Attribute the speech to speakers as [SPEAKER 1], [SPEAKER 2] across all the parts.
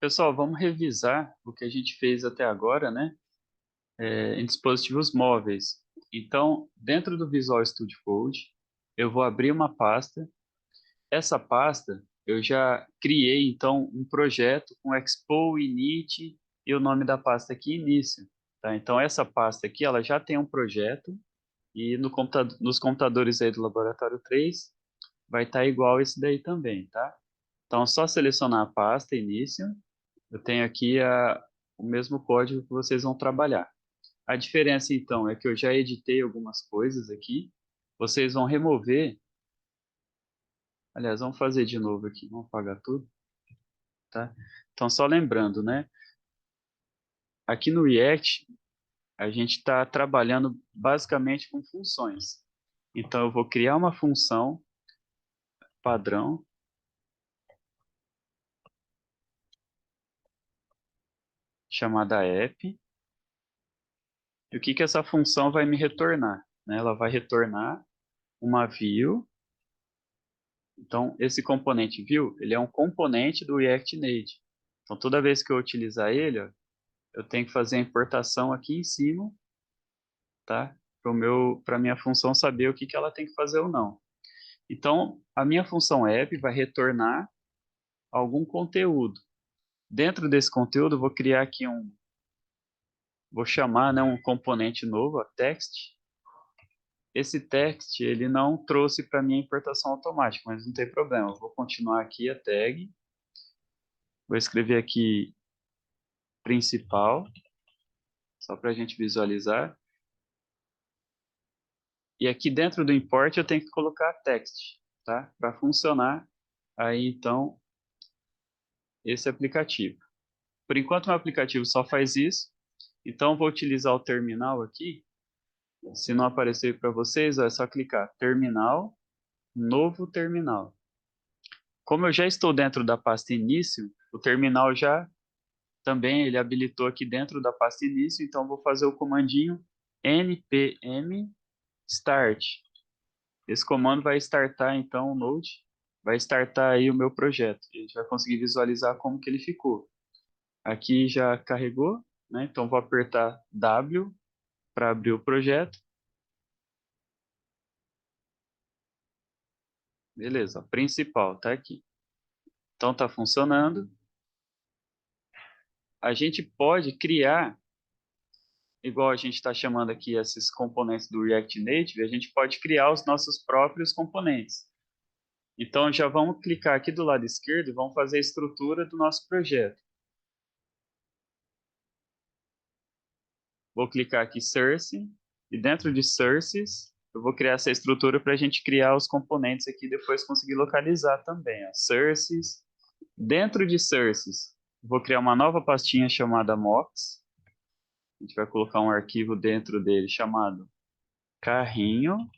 [SPEAKER 1] Pessoal, vamos revisar o que a gente fez até agora, né? Em dispositivos móveis. Então, dentro do Visual Studio Code, eu vou abrir uma pasta. Essa pasta, eu já criei, então, um projeto com Expo, Init e o nome da pasta aqui, Início. Tá? Então, essa pasta aqui, ela já tem um projeto e no nos computadores aí do Laboratório 3 vai estar igual esse daí também, tá? Então, é só selecionar a pasta, Início. Eu tenho aqui o mesmo código que vocês vão trabalhar. A diferença, então, é que eu já editei algumas coisas aqui. Vocês vão remover. Aliás, vamos fazer de novo aqui. Vamos apagar tudo, tá? Então, só lembrando, né? Aqui no React, a gente está trabalhando basicamente com funções. Então, eu vou criar uma função padrão chamada app. E o que que essa função vai me retornar? Né? Ela vai retornar uma view. Então, esse componente view, ele é um componente do React Native. Então, toda vez que eu utilizar ele, ó, eu tenho que fazer a importação aqui em cima, tá? Para minha função saber o que que ela tem que fazer ou não. Então, a minha função app vai retornar algum conteúdo. Dentro desse conteúdo, eu vou criar aqui vou chamar, né, um componente novo, a text. Esse text, ele não trouxe para mim a importação automática, mas não tem problema. Eu vou continuar aqui a tag. Vou escrever aqui principal, só para a gente visualizar. E aqui dentro do import eu tenho que colocar text, tá? Para funcionar aí então esse aplicativo. Por enquanto meu aplicativo só faz isso, então eu vou utilizar o terminal aqui. Se não aparecer para vocês, ó, é só clicar terminal, novo terminal. Como eu já estou dentro da pasta início, o terminal já também ele habilitou aqui dentro da pasta início, então eu vou fazer o comandinho npm start. Esse comando vai startar então o Node, vai startar aí o meu projeto. A gente vai conseguir visualizar como que ele ficou. Aqui já carregou, né? Então vou apertar W para abrir o projeto. Beleza, principal tá aqui. Então tá funcionando. A gente pode criar, igual a gente está chamando aqui esses componentes do React Native, a gente pode criar os nossos próprios componentes. Então já vamos clicar aqui do lado esquerdo e vamos fazer a estrutura do nosso projeto. Vou clicar aqui Source, e dentro de Sources, eu vou criar essa estrutura para a gente criar os componentes aqui e depois conseguir localizar também. Ó. Sources. Dentro de Sources, vou criar uma nova pastinha chamada Mocks. A gente vai colocar um arquivo dentro dele chamado carrinho.js.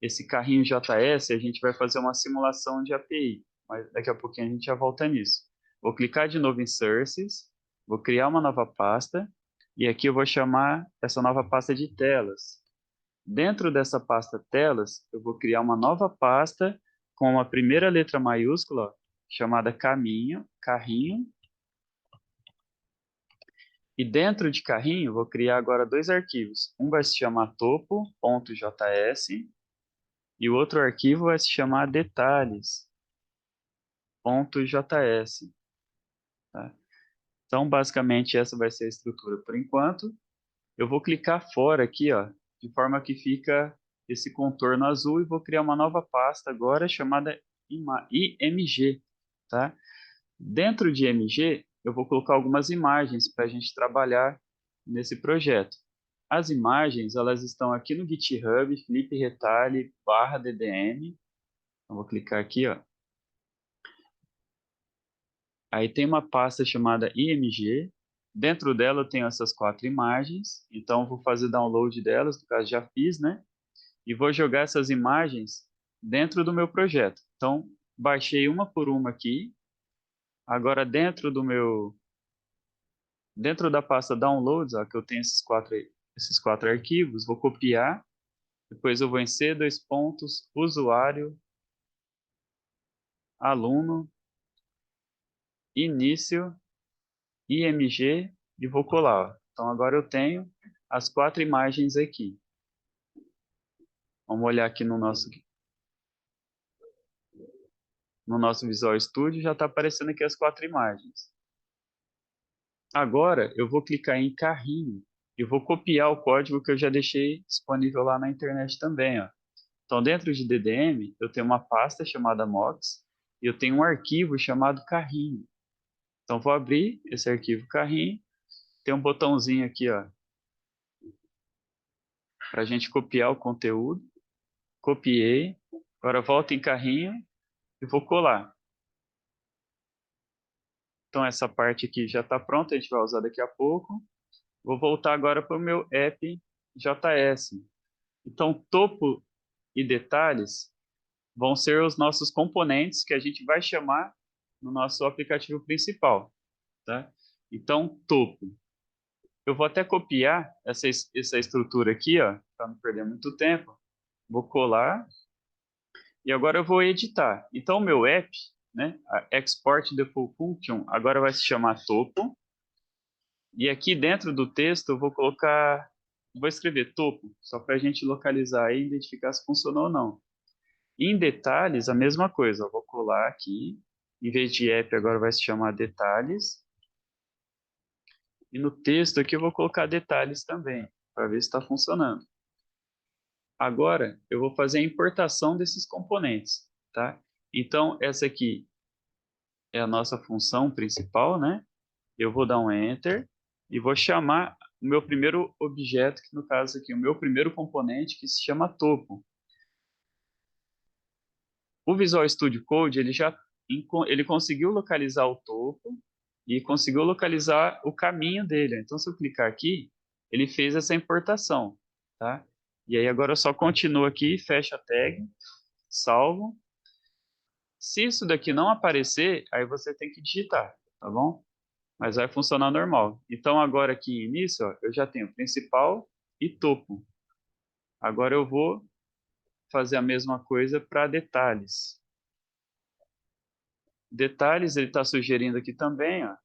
[SPEAKER 1] Esse carrinho.js a gente vai fazer uma simulação de API, mas daqui a pouquinho a gente já volta nisso. Vou clicar de novo em Sources, vou criar uma nova pasta, e aqui eu vou chamar essa nova pasta de telas. Dentro dessa pasta telas, eu vou criar uma nova pasta com uma primeira letra maiúscula, chamada carrinho, e dentro de carrinho, vou criar agora dois arquivos. Um vai se chamar topo.js e o outro arquivo vai se chamar detalhes.js. Tá? Então, basicamente, essa vai ser a estrutura por enquanto. Eu vou clicar fora aqui, ó, de forma que fica esse contorno azul e vou criar uma nova pasta agora chamada img. Tá? Dentro de img, eu vou colocar algumas imagens para a gente trabalhar nesse projeto. As imagens, elas estão aqui no GitHub, Felipe Retalho /ddm. Eu vou clicar aqui, ó. Aí tem uma pasta chamada img. Dentro dela eu tenho essas 4 imagens. Então eu vou fazer download delas, no caso já fiz, né? E vou jogar essas imagens dentro do meu projeto. Então, baixei uma por uma aqui. Agora dentro da pasta downloads, ó, que eu tenho esses quatro arquivos, vou copiar. Depois eu vou em C, dois pontos, usuário, aluno, início, img e vou colar. Ó. Então, agora eu tenho as 4 imagens aqui. Vamos olhar aqui no nosso Visual Studio, já está aparecendo aqui as 4 imagens. Agora, eu vou clicar em carrinho e vou copiar o código que eu já deixei disponível lá na internet também. Ó. Então, dentro de DDM, eu tenho uma pasta chamada Mox e eu tenho um arquivo chamado carrinho. Então, vou abrir esse arquivo carrinho. Tem um botãozinho aqui, ó, para a gente copiar o conteúdo. Copiei. Agora, volto em carrinho e vou colar. Então, essa parte aqui já está pronta, a gente vai usar daqui a pouco. Vou voltar agora para o meu app JS. Então, topo e detalhes vão ser os nossos componentes que a gente vai chamar no nosso aplicativo principal. Tá? Então, topo. Eu vou até copiar essa estrutura aqui, para não perder muito tempo. Vou colar e agora eu vou editar. Então, o meu app, né, a Export Default Function, agora vai se chamar topo. E aqui dentro do texto eu vou escrever topo, só para a gente localizar e identificar se funcionou ou não. Em detalhes, a mesma coisa. Eu vou colar aqui. Em vez de app, agora vai se chamar detalhes. E no texto aqui eu vou colocar detalhes também, para ver se está funcionando. Agora, eu vou fazer a importação desses componentes, tá? Então, essa aqui é a nossa função principal, né? Eu vou dar um Enter e vou chamar o meu primeiro objeto, que no caso aqui, o meu primeiro componente, que se chama topo. O Visual Studio Code, ele conseguiu localizar o topo e conseguiu localizar o caminho dele. Então, se eu clicar aqui, ele fez essa importação, tá? E aí agora eu só continuo aqui, fecho a tag, salvo. Se isso daqui não aparecer, aí você tem que digitar, tá bom? Mas vai funcionar normal. Então, agora aqui em início, ó, eu já tenho principal e topo. Agora eu vou fazer a mesma coisa para detalhes. Detalhes, ele está sugerindo aqui também, ó,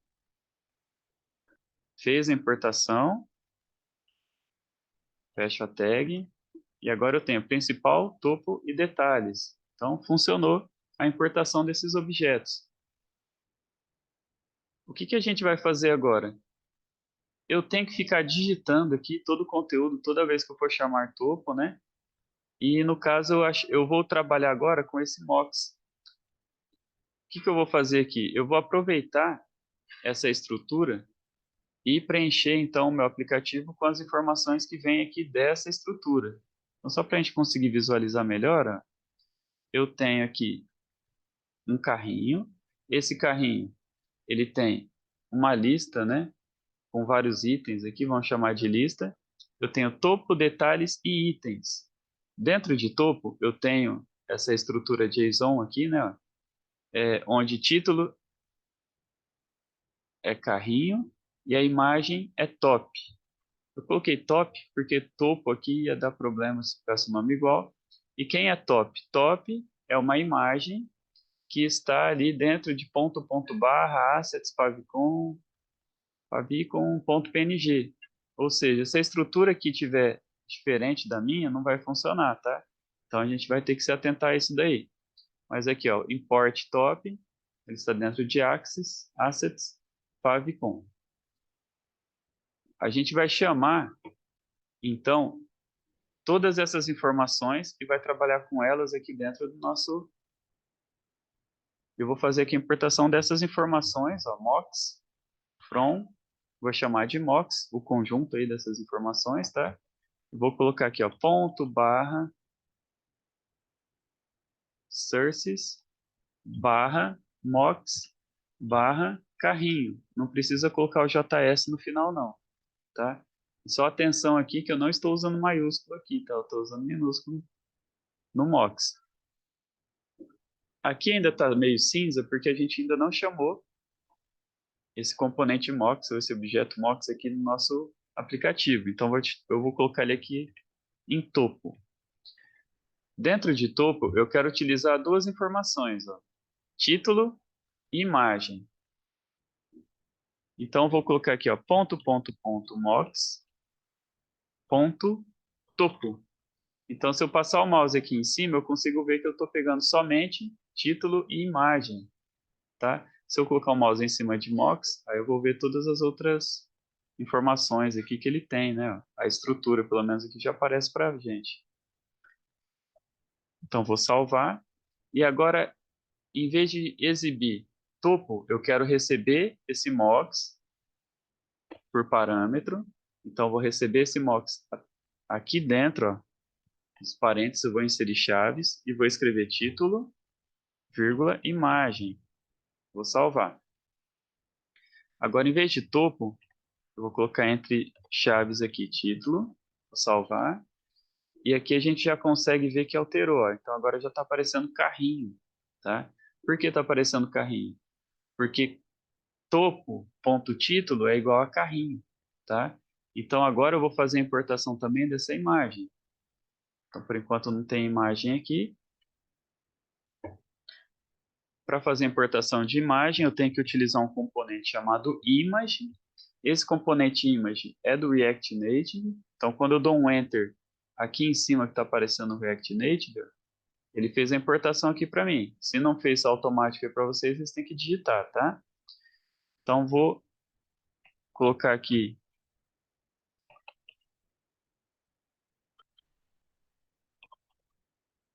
[SPEAKER 1] fez a importação, fecho a tag, e agora eu tenho principal, topo e detalhes. Então, funcionou a importação desses objetos. O que a gente vai fazer agora? Eu tenho que ficar digitando aqui todo o conteúdo toda vez que eu for chamar topo, né? E no caso, eu vou trabalhar agora com esse MOX. O que eu vou fazer aqui? Eu vou aproveitar essa estrutura e preencher, então, o meu aplicativo com as informações que vêm aqui dessa estrutura. Então, só para a gente conseguir visualizar melhor, ó, eu tenho aqui um carrinho. Esse carrinho, ele tem uma lista, né, com vários itens aqui, vamos chamar de lista. Eu tenho topo, detalhes e itens. Dentro de topo, eu tenho essa estrutura JSON aqui, né, ó, onde título é carrinho e a imagem é top. Eu coloquei top porque topo aqui ia dar problema se ficasse o nome igual. E quem é top? Top é uma imagem que está ali dentro de ponto, ponto, barra, assets, favicon, ponto PNG. Ou seja, se a estrutura aqui tiver diferente da minha, não vai funcionar, tá? Então a gente vai ter que se atentar a isso daí. Mas aqui, ó, import top, ele está dentro de axis, assets, favicon. A gente vai chamar, então, todas essas informações e vai trabalhar com elas aqui dentro do nosso. Eu vou fazer aqui a importação dessas informações, ó, mocks, from, vou chamar de mocks, o conjunto aí dessas informações, tá? Vou colocar aqui, ó, ponto, barra, sources, barra, mocks, barra, carrinho. Não precisa colocar o JS no final, não, tá? Só atenção aqui que eu não estou usando maiúsculo aqui, tá? Eu estou usando minúsculo no mocks. Aqui ainda está meio cinza porque a gente ainda não chamou esse componente MOX, ou esse objeto MOX aqui no nosso aplicativo. Então, eu vou colocar ele aqui em topo. Dentro de topo, eu quero utilizar duas informações, ó, título e imagem. Então, eu vou colocar aqui, ó, .mocks, ponto topo. Então, se eu passar o mouse aqui em cima, eu consigo ver que eu estou pegando somente título e imagem, tá? Se eu colocar o mouse em cima de mocks, aí eu vou ver todas as outras informações aqui que ele tem, né? A estrutura, pelo menos aqui, já aparece para a gente. Então, vou salvar. E agora, em vez de exibir topo, eu quero receber esse mocks por parâmetro. Então, vou receber esse mocks aqui dentro, ó, nos parênteses, eu vou inserir chaves e vou escrever título, vírgula, imagem. Vou salvar. Agora, em vez de topo, eu vou colocar entre chaves aqui título, vou salvar. E aqui a gente já consegue ver que alterou, ó. Então, agora já está aparecendo carrinho, tá? Por que está aparecendo carrinho? Porque topo.título é igual a carrinho, tá? Então, agora eu vou fazer a importação também dessa imagem. Então, por enquanto não tem imagem aqui. Para fazer a importação de imagem, eu tenho que utilizar um componente chamado image. Esse componente image é do React Native. Então, quando eu dou um Enter aqui em cima que está aparecendo o React Native, ele fez a importação aqui para mim. Se não fez automático para vocês, vocês têm que digitar, tá? Então, vou colocar aqui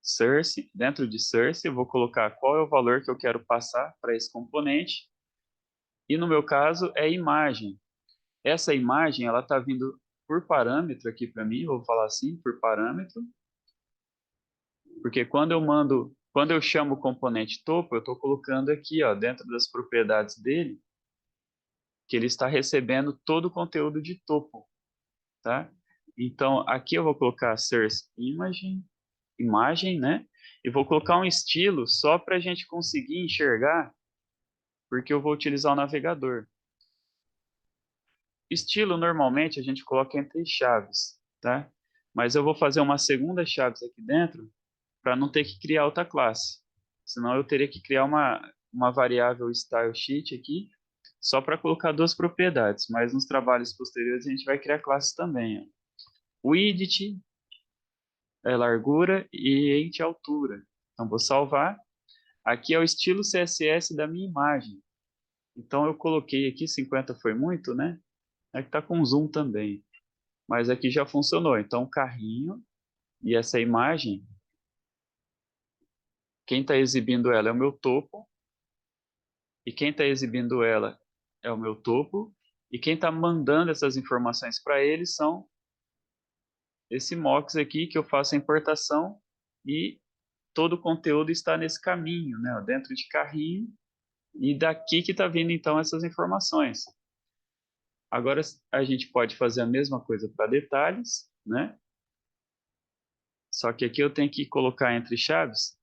[SPEAKER 1] source. Dentro de source, eu vou colocar qual é o valor que eu quero passar para esse componente. E no meu caso, é imagem. Essa imagem, ela está vindo por parâmetro aqui para mim, vou falar assim, por parâmetro, porque quando eu chamo o componente topo, eu estou colocando aqui, ó, dentro das propriedades dele, que ele está recebendo todo o conteúdo de topo, tá? Então, aqui eu vou colocar source imagem, né? E vou colocar um estilo só para a gente conseguir enxergar, porque eu vou utilizar o navegador. Estilo, normalmente, a gente coloca entre chaves, tá? Mas eu vou fazer uma segunda chaves aqui dentro para não ter que criar outra classe. Senão eu teria que criar uma variável style sheet aqui só para colocar duas propriedades. Mas nos trabalhos posteriores a gente vai criar classes também. Ó. Width é largura e height é altura. Então vou salvar. Aqui é o estilo CSS da minha imagem. Então eu coloquei aqui 50 foi muito, né? Aqui está com zoom também. Mas aqui já funcionou. Então carrinho e essa imagem, quem está exibindo ela é o meu topo. E quem está exibindo ela é o meu topo. E quem está mandando essas informações para ele são esse mocks aqui que eu faço a importação e todo o conteúdo está nesse caminho, né, dentro de carrinho. E daqui que está vindo então essas informações. Agora a gente pode fazer a mesma coisa para detalhes, né? Só que aqui eu tenho que colocar entre chaves.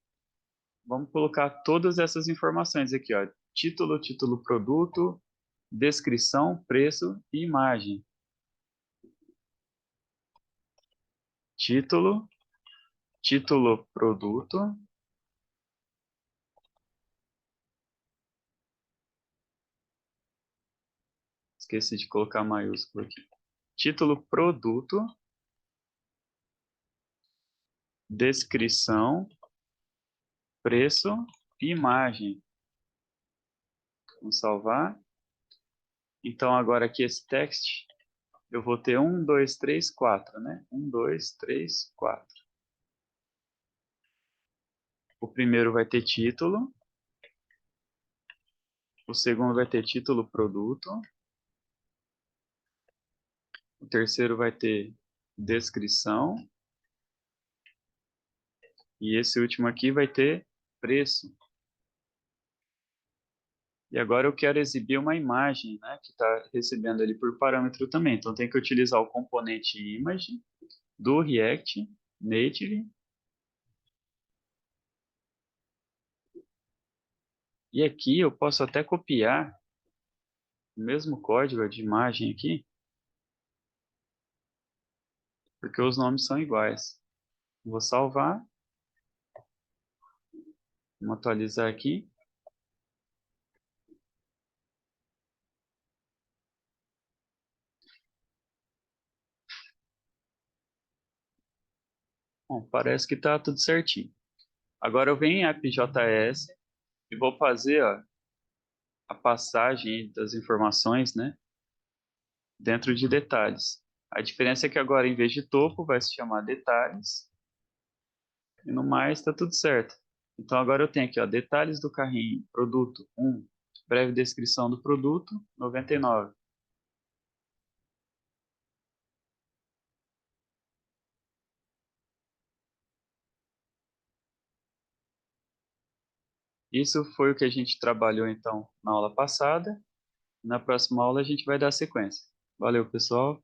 [SPEAKER 1] Vamos colocar todas essas informações aqui, ó. Título, título produto, descrição, preço e imagem. Título, título produto. Esqueci de colocar maiúsculo aqui. Título produto, descrição, preço e imagem. Vamos salvar. Então agora aqui esse text, eu vou ter 1, 2, 3, 4, né? 1, 2, 3, 4. O primeiro vai ter título. O segundo vai ter título produto. O terceiro vai ter descrição. E esse último aqui vai ter preço. E agora eu quero exibir uma imagem, né, que está recebendo ali por parâmetro também. Então tem que utilizar o componente image do React Native. E aqui eu posso até copiar o mesmo código de imagem aqui, porque os nomes são iguais. Vou salvar. Vamos atualizar aqui. Bom, parece que está tudo certinho. Agora eu venho em AppJS e vou fazer ó, a passagem das informações, né, dentro de detalhes. A diferença é que agora, em vez de topo, vai se chamar detalhes e no mais está tudo certo. Então agora eu tenho aqui, ó, detalhes do carrinho, produto 1, breve descrição do produto, 99. Isso foi o que a gente trabalhou então na aula passada. Na próxima aula a gente vai dar sequência. Valeu, pessoal.